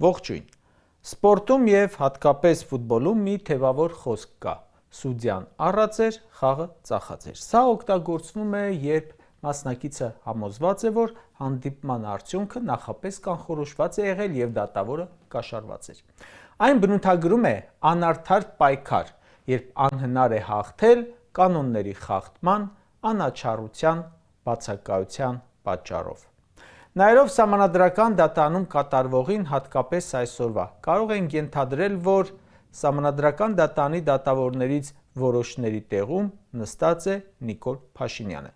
Ողջույն։ Սպորտում եւ հատկապես ֆուտբոլում մի թևավոր խոսք կա. սուդյան առած էր, խաղը ծախած էր։ Սա օգտագործվում է, երբ մասնակիցը համոզված է, որ հանդիպման արդյունքը նախապես կանխորոշված է եղել եւ դատավորը կաշառված էր։ Այն բնութագրում է անարդար պայքար, երբ անհնար է հաղթել կանոնների խախտման, անաչառության, բացակայության պատճառով։ Նայելով սահմանադրական դատարանում կատարվողին, հատկապես այսօրվա, կարող ենք ենթադրել, որ սահմանադրական դատարանի դատավորներից որոշների տեղում նստած է Նիկոլ Փաշինյանը։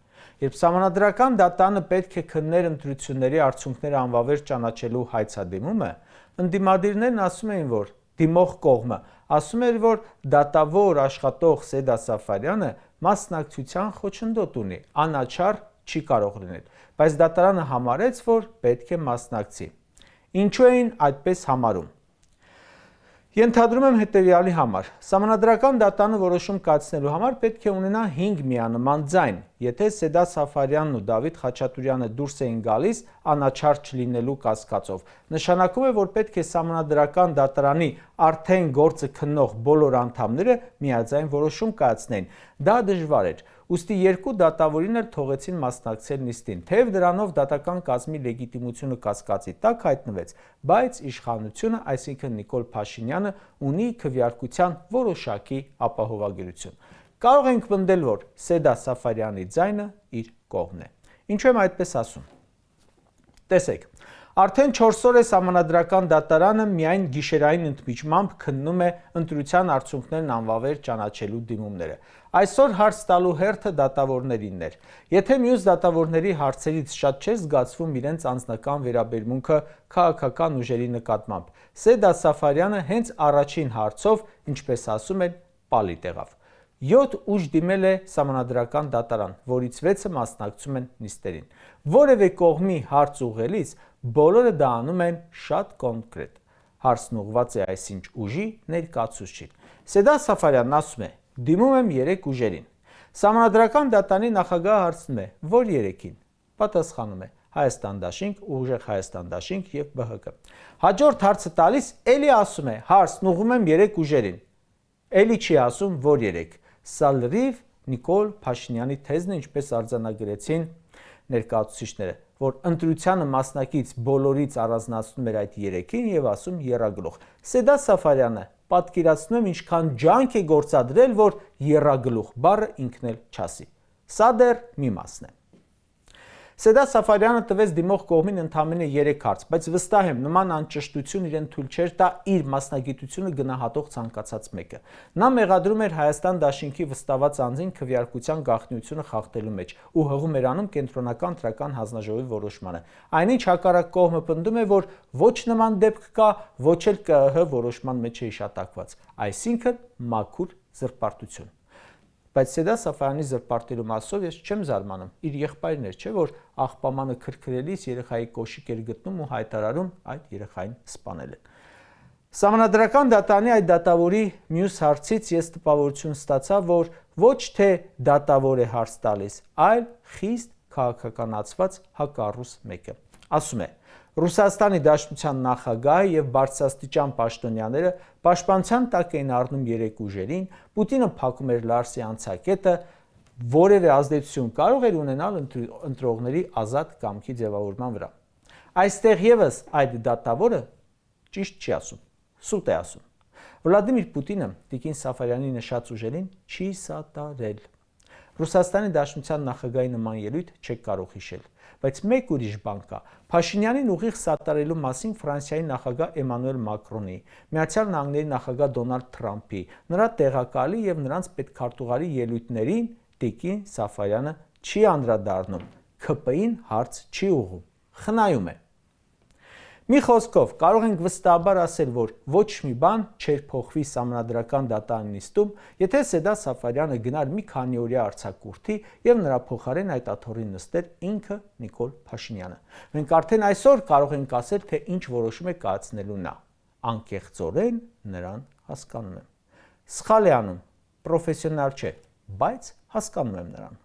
Երբ սահմանադրական դատարանը պետք է քններ ընտրությունների արդյունքները անվավեր ճանաչելու հայցադիմումը, ընդդիմադիրներն ասում էին, որ դիմող կողմը ասում էր, որ դատավոր աշխատող Սեդա Սաֆարյանը մասնակցության խոչընդոտ ունի, անաչառ չի կարող լինել, բայց դատարանը համարեց, որ պետք է մասնակցի։ Ինչու էին այդպես համարում։ Ենթադրում եմ հետևյալի համար. Սահմանադրական դատարանը որոշում կայացնելու համար պետք է ունենա 5 միանման ձայն։ Եթե Սեդա Սաֆարյանն ու Դավիթ Խաչատուրյանը դուրս էին գալիս անաչառ չլինելու կասկածով, նշանակում է, որ պետք է սահմանադրական դատարանի արդեն գործը քննող բոլոր անդամները միաձայն որոշում կայացնեն։ Դա դժվար էր։ Ուստի երկու դատավորին էլ թողեցին մասնակցել նիստին, թեև դրանով դատական կազմի լեգիտիմությունը կասկածի տակ հայտնվեց, բայց իշխանությունը, այսինքն Նիկոլ Փաշինյանը, ունի քվեարկության որոշակի ապահովագրություն։ Կարող ենք պնդել, որ Սեդա Սաֆարյանի ձայնը իր կողմն է։ Ինչու եմ այդպես ասում։ Տեսեք, արդեն 4 օր է սահմանադրական դատարանը միայն գիշերային ընդմիջմամբ քննում է ընտրության արդյունքներն անվավեր ճանաչելու դիմումները։ Այսօր հարց տալու հերթը դատավորներինն էր։ Եթե մյուս դատավորների հարցերից շատ չէր զգացվում իրենց անձնական վերաբերմունքը քաղաքական ուժերի նկատմամբ, Սեդա Սաֆարյանը հենց առաջին հարցով, ինչպես ասում են, պալիտ եղավ։ 7 ուժ դիմել է սահմանադրական դատարան, որից 6-ը մասնակցում են նիստերին։ Որևէ կողմի հարց ուղղելիս բոլորը դա անում են շատ կոնկրետ։ Հարցն ուղղված է այսինչ ուժի ներկայացուցչին։ Սեդա Սաֆարյանն ասում է. դիմում եմ 3 ուժերին։ Սահմանադրական դատարանի նախագահը հարցնում է. որ 3-ին։ Պատասխանում է. Հայաստան դաշինք, Ուժեղ Հայաստան դաշինք եւ ԲՀԿ։ Հաջորդ հարցը տալիս էլի ասում է. հարցն ուղղում եմ 3 ուժերին։ Էլի չի ասում, որ 3։ Սա լրիվ Նիկոլ Փաշինյանի թեզն է, ինչպես արձանագրեցին ներկայացուցիչները, որ ընտրությանը մասնակից բոլորից առանձնացնում էր այդ 3-ին եւ ասում եռագլուխ։ Սեդա Սաֆարյանը պատկերացնում եմ ինչքան ջանք է գործադրել, որ եռագլուխ բառը ինքն էլ չասի։ Սա դեռ մի մասն է։ Սեդա Սաֆարյանը տվեց դիմող կողմին ընդամենը 3 հարց, բայց վստահ եմ, նման անճշտություն իրեն թույլ չէր տա իր մասնագիտությունը գնահատող ցանկացած մեկը։ Նա մեղադրում էր Հայաստան դաշինքի վստահված անձին քվեարկության գաղտնիությունը խախտելու մեջ ու հղում էր անում կենտրոնական ընտրական հանձնաժողովի որոշմանը։ Այնինչ հակառակ կողմը պնդում է, որ ոչ նման դեպք կա, ոչ էլ ԿԸՀ որոշման մեջ է հիշատակված, այսինքն մաքուր զրպարտություն։ Բայց Սեդա Սաֆարյանի զրպարտելու մասով ես չեմ զարմանում։ Իր եղբայրն էր, չէ՞ որ աղբամանը քրքրելիս երեխայի կոշիկ էր գտնում ու հայտարարում այդ երեխային սպանել են։ Սահմանադրական դատարանի այդ դատավորի մյուս հարցից ես տպավորություն ստացա, որ ոչ թե դատավոր է հարց տալիս, այլ խիստ քաղաքականացված հակառուս մեկը։ Ասում է. Ռուսաստանի Դաշնության նախագահը եւ բարձրաստիճան պաշտոնյաները պաշտպանության տակ էին առնում 3 ուժերին, Պուտինը փակում էր Լարսի անցակետը, որևէ ազդեցություն կարող էր ունենալ ընտրողների ազատ կամքի ձևավորման վրա։ Այստեղ եւս այդ դատավորը ճիշտ չի ասում, սուտ է ասում։ Վլադիմիր Պուտինը Տիկին Սաֆարյանի նշած ուժերին չի սատարել։ Ռուսաստանի Դաշնության նախագահի նման ելույթ չեք կարող հիշել, բայց մեկ ուրիշ բան կա։ Փաշինյանին ուղիղ սատարելու մասին Ֆրանսիայի նախագահ Էմանուել Մակրոնի, Միացյալ Նահանգների նախագահ Դոնալդ Թրամփի, նրա տեղակալի եւ նրանց պետքարտուղարի ելույթներին Տիկին Սաֆարյանը չի անդրադառնում, ՔՊ-ին հարց չի ուղղում, խնայում է։ Մի խոսքով կարող ենք վստահաբար ասել, որ ոչ մի բան չէր փոխվի սահմանադրական դատարանի նիստում, եթե Սեդա Սաֆարյանը գնար մի քանի օրյա արձակուրդի եւ նրա փոխարեն այդ աթոռին նստեր ինքը Նիկոլ Փաշինյանը։ Մենք արդեն այսօր կարող ենք ասել, թե ինչ որոշում է կայացնելու նա։ Անկեղծորեն նրան հասկանում եմ։ Սխալ է անում, պրոֆեսիոնալ չէ, բայց հասկանում եմ նրան։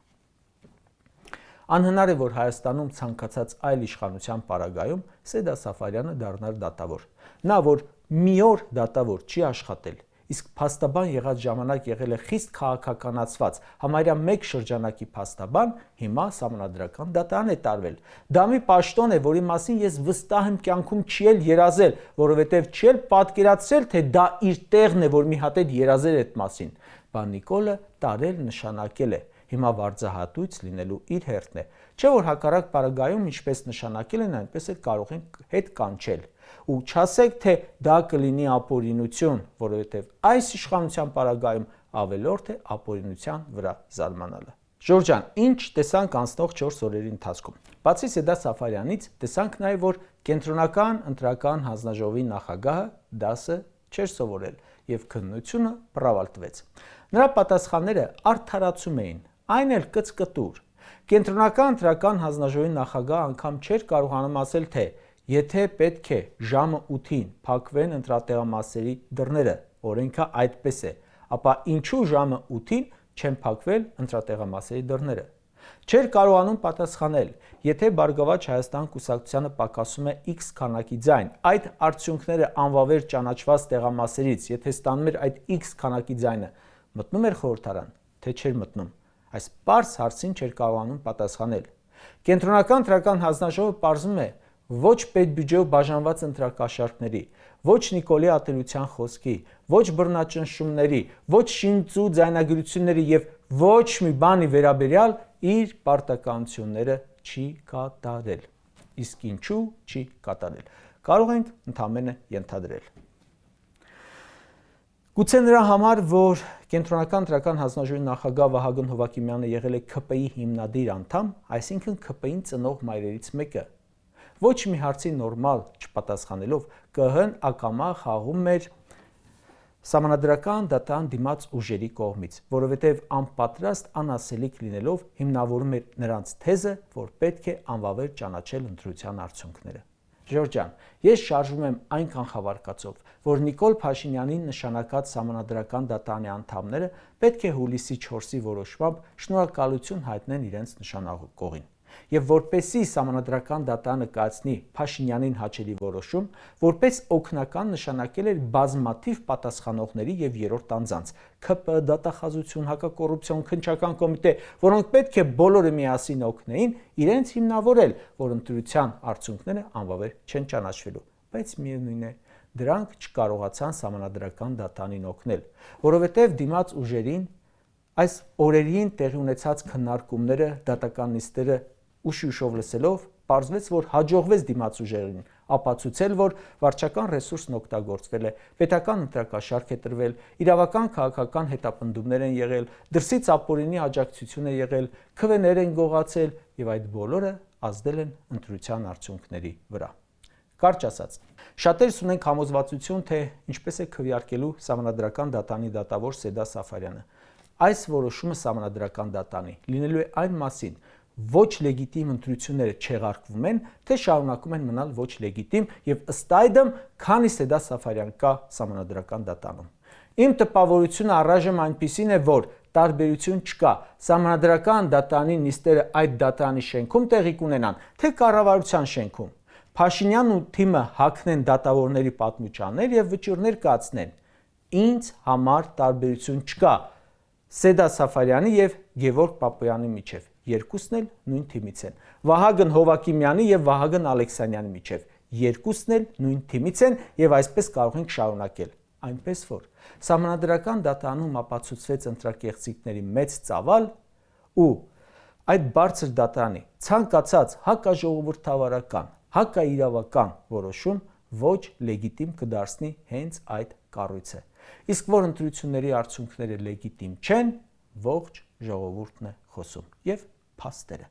Անհնար է, որ Հայաստանում ցանկացած այլ իշխանության պարագայում Սեդա Սաֆարյանը դառնար դատավոր։ նա որ մի օր դատավոր չի աշխատել, իսկ փաստաբան եղած ժամանակ եղել է խիստ քաղաքականացված, համարյա մեկ շրջանակի փաստաբան, հիմա սահմանադրական դատարան է տարվել։ Դա մի պաշտոն է, որի մասին ես վստահ եմ կյանքում չի էլ երազել, որովհետև չի էլ պատկերացրել, թե դա իր տեղն է, որ մի հատ էլ երազել այդ մասին։ Բան Նիկոլը տարել նշանակել է, հիմա վարձահատույց լինելու իր հերթն է, չէ որ հակառակ պարագայում ինչպես նշանակել են, այնպես էլ կարող են հետ կանչել։ Ու չասեք, թե դա կլինի ապօրինություն, որովհետև այս իշխանության պարագայում ավելորդ է ապօրինության վրա զարմանալը։ Ժորժ ջան, ինչ տեսանք անցնող 4 օրերի ընթացքում։ Բացի Սեդա Սաֆարյանից, տեսանք նաև, որ Կենտրոնական ընտրական հանձնաժողովի նախագահը դասը չէր սովորել եւ քննությունը պրավալտվեց։ Նրա պատասխանները արդարացում էին, այն էլ կծկտուր։ Կենտրոնական ընտրական հանձնաժողովի նախագահը անգամ չէր կարողանում ասել, թե եթե պետք է ժամը 8-ին փակվեն ընտրատեղամասերի դռները, օրենքը այդպես է, ապա ինչու ժամը 8-ին չեն փակվել ընտրատեղամասերի դռները։ Չէր կարողանում պատասխանել, եթե Բարգավաճ Հայաստան կուսակցությանը պակասում է X քանակի ձայն, այդ արդյունքները անվավեր ճանաչված տեղամասերից, եթե ստանում էր այդ X քանակի ձայնը, մտնում էր խորհրդարան, թե չէր մտնում։ Այս պարզ հարցին չէր կարողանում պատասխանել։ Կենտրոնական ընտրական հանձնաժողովը պարզում է ոչ պետբյուջեով բաժանված ընտրակաշառքների, ոչ Նիկոլի ատելության խոսքի, ոչ բռնաճնշումների, ոչ շինծու ձայնագրությունների եւ ոչ մի բանի վերաբերյալ իր պարտականությունները չի կատարել։ Իսկ ինչու չի կատարել։ Կարող ենք ընդհանրապես ենթադրել։ Գուցե նրա համար, որ Կենտրոնական ընտրական հանձնաժողովի նախագահ Վահագն Հովհակիմյանը եղել է ՔՊ-ի հիմնադիր անդամ, այսինքն ՔՊ-ին ծնող մայրերից մեկը, ոչ մի հարցի նորմալ չպատասխանելով ԿՀ-ն ակամա խաղում էր սահմանադրական դատարան դիմաց ուժերի կողմից, որովհետև անպատրաստ անասելիք լինելով հիմնավորում էր նրանց թեզը, որ պետք է անվավեր ճանաչել ընտրության արդյունքները։ Ժորժ ջան, ես շարժվում եմ այն կանխավարկածով, որ Նիկոլ Փաշինյանին նշանակած սահմանադրական դատարանի անդամները պետք է հուլիսի 4-ի որոշմամբ շնորհակալություն հայտնեն իրենց նշանակողին։ Եվ որպեսզի սահմանադրական դատարանը կայացնի Փաշինյանին հաճելի որոշում, որպես օգնական նշանակել էր բազմաթիվ պատասխանողների եւ երրորդ անձանց, ՔՊ, դատախազություն, հակակոռուպցիոն քննչական կոմիտե, որոնք պետք է բոլորը միասին օգնեին իրենց հիմնավորել, որ ընտրության արդյունքները անվավեր չեն ճանաչվելու, բայց միևնույն է, դրանք չկարողացան սահմանադրական դատարանին օգնել, որովհետև դիմաց ուժերին այս օրերին տեղի ունեցած քննարկումները դատական նիստերը ուշ-ուշով լսելով պարզվեց, որ հաջողվեց դիմաց ուժերին ապացուցել, որ վարչական ռեսուրսն օգտագործվել է, պետական ընտրակաշառք է տրվել, իրավական քաղաքական հետապնդումներ են եղել, դրսից ապօրինի աջակցություն է եղել, քվեներ են գողացել եւ այդ բոլորը ազդել են ընտրության արդյունքների վրա։ Կարճ ասած, շատերս ունենք համոզվածություն, թե ինչպես է քվեարկելու սահմանադրական դատարանի դատավոր Սեդա Սաֆարյանը։ Այս որոշումը սահմանադրական դատարանի լինելու է այն մասին, ոչ լեգիտիմ ընտրությունները չեղարկվում են, թե շարունակում են մնալ ոչ լեգիտիմ եւ ըստ այդմ, քանի Սեդա Սաֆարյան կա սահմանադրական դատարանում։ Իմ տպավորությունը առայժմ այնպիսին է, որ տարբերություն չկա, սահմանադրական դատարանի նիստերը այդ դատարանի շենքում տեղի կունենան, թե կառավարության շենքում։ Փաշինյանն ու թիմը հագնեն դատավորների պատմուճաններ եւ վճիռներ կացնեն։ Ինձ համար տարբերություն չկա Սեդա Սաֆարյանի եւ Գևորգ Պապոյանի միջև, երկուսն էլ նույն թիմից են, Վահագն Հովհակիմյանի եւ Վահագն Ալեքսանյանի միջև, երկուսն էլ նույն թիմից են եւ այսպես կարող ենք շարունակել, այնպես որ սահմանադրական դատարանում ապացուցվեց ընտրակեղծիքների մեծ ծավալ ու այդ բարձր դատարանի ցանկացած հակաժողովրդավարական, հակաիրավական որոշում ոչ լեգիտիմ կդարձնի հենց այդ կառույցը։ Իսկ որ ընտրությունների արդյունքները լեգիտիմ չեն, ողջ ժողովուրդն է խոսում եւ փաստերը։